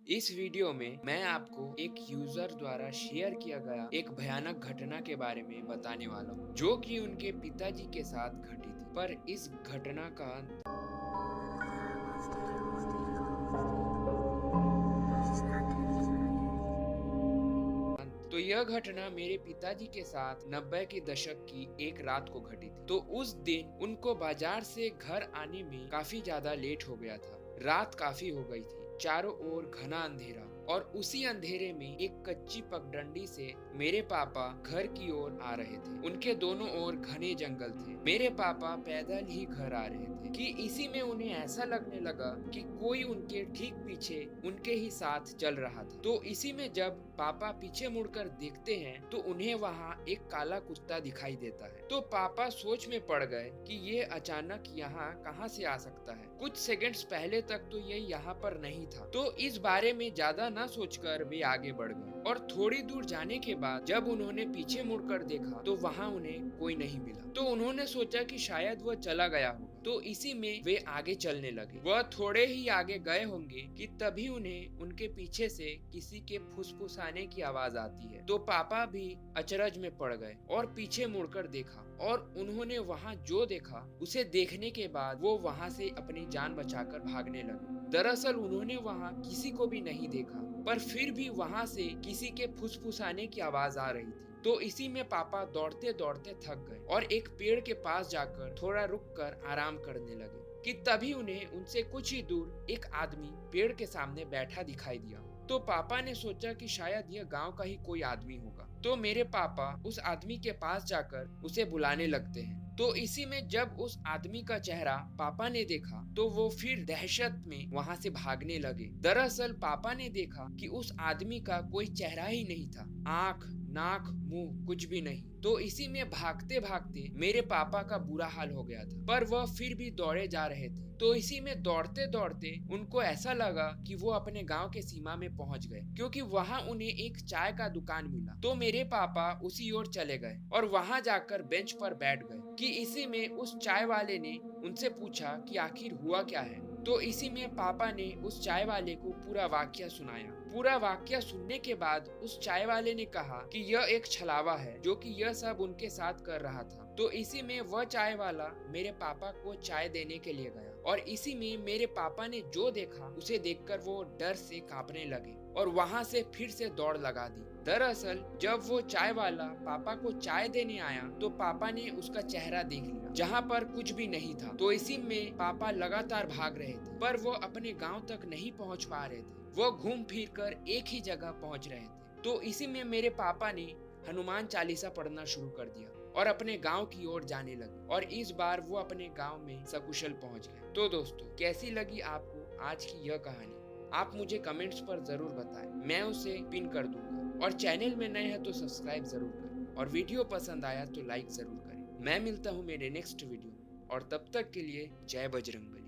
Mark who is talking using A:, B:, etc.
A: इस वीडियो में मैं आपको एक यूजर द्वारा शेयर किया गया एक भयानक घटना के बारे में बताने वाला हूँ जो कि उनके पिताजी के साथ घटी थी। पर इस घटना का तो यह घटना मेरे पिताजी के साथ 90 के दशक की एक रात को घटी थी। तो उस दिन उनको बाजार से घर आने में काफी ज्यादा लेट हो गया था। रात काफी हो गई थी, चारों ओर घना अंधेरा और उसी अंधेरे में एक कच्ची पगडंडी से मेरे पापा घर की ओर आ रहे थे। उनके दोनों ओर घने जंगल थे। मेरे पापा पैदल ही घर आ रहे थे कि इसी में उन्हें ऐसा लगने लगा कि कोई उनके ठीक पीछे उनके ही साथ चल रहा था। तो इसी में जब पापा पीछे मुड़कर देखते हैं तो उन्हें वहाँ एक काला कुत्ता दिखाई देता है। तो पापा सोच में पड़ गए कि ये अचानक यहाँ कहाँ से आ सकता है। कुछ सेकंड्स पहले तक तो ये यहाँ पर नहीं था। तो इस बारे में ज्यादा ना सोचकर वे आगे बढ़ गए और थोड़ी दूर जाने के बाद जब उन्होंने पीछे मुड़कर देखा तो वहाँ उन्हें कोई नहीं मिला। तो उन्होंने सोचा कि शायद वह चला गया होगा। तो इसी में वे आगे चलने लगे। वह थोड़े ही आगे गए होंगे कि तभी उन्हें उनके पीछे से किसी के फुसफुसाने की आवाज आती है। तो पापा भी अचरज में पड़ गए और पीछे मुड़कर देखा और उन्होंने वहाँ जो देखा उसे देखने के बाद वो वहाँ से अपनी जान बचाकर भागने लगे। दरअसल उन्होंने वहाँ किसी को भी नहीं देखा, पर फिर भी वहाँ से किसी के फुसफुसाने की आवाज आ रही थी। तो इसी में पापा दौड़ते दौड़ते थक गए और एक पेड़ के पास जाकर थोड़ा रुककर आराम करने लगे कि तभी उन्हें उनसे कुछ ही दूर एक आदमी पेड़ के सामने बैठा दिखाई दिया। तो पापा ने सोचा कि शायद यह गांव का ही कोई आदमी होगा। तो मेरे पापा उस आदमी के पास जाकर उसे बुलाने लगते हैं। तो इसी में जब उस आदमी का चेहरा पापा ने देखा तो वो फिर दहशत में वहाँ से भागने लगे। दरअसल पापा ने देखा कि उस आदमी का कोई चेहरा ही नहीं था, आंख नाक मुंह कुछ भी नहीं। तो इसी में भागते भागते मेरे पापा का बुरा हाल हो गया था, पर वह फिर भी दौड़े जा रहे थे। तो इसी में दौड़ते दौड़ते उनको ऐसा लगा कि वो अपने गांव के सीमा में पहुंच गए, क्योंकि वहां उन्हें एक चाय का दुकान मिला। तो मेरे पापा उसी ओर चले गए और वहां जाकर बेंच पर बैठ गए कि इसी में उस चाय वाले ने उनसे पूछा कि आखिर हुआ क्या है। तो इसी में पापा ने उस चाय वाले को पूरा वाकया सुनाया। पूरा वाकया सुनने के बाद उस चाय वाले ने कहा कि यह एक छलावा है जो कि यह सब उनके साथ कर रहा था। तो इसी में वह चाय वाला मेरे पापा को चाय देने के लिए गया और इसी में मेरे पापा ने जो देखा उसे देखकर वो डर से कांपने लगे और वहां से फिर से दौड़ लगा दी। दरअसल जब वो चाय वाला पापा को चाय देने आया तो पापा ने उसका चेहरा देख लिया जहाँ पर कुछ भी नहीं था। तो इसी में पापा लगातार भाग रहे थे, पर वो अपने गांव तक नहीं पहुंच पा रहे थे। वो घूम फिर कर एक ही जगह पहुंच रहे थे। तो इसी में मेरे पापा ने हनुमान चालीसा पढ़ना शुरू कर दिया और अपने गांव की ओर जाने लगे और इस बार वो अपने गांव में सकुशल पहुंच गए। तो दोस्तों, कैसी लगी आपको आज की यह कहानी? आप मुझे कमेंट्स पर जरूर बताएं, मैं उसे पिन कर दूंगा। और चैनल में नए हैं तो सब्सक्राइब जरूर करें और वीडियो पसंद आया तो लाइक जरूर करें। मैं मिलता हूँ मेरे नेक्स्ट वीडियो में और तब तक के लिए जय बजरंगबली।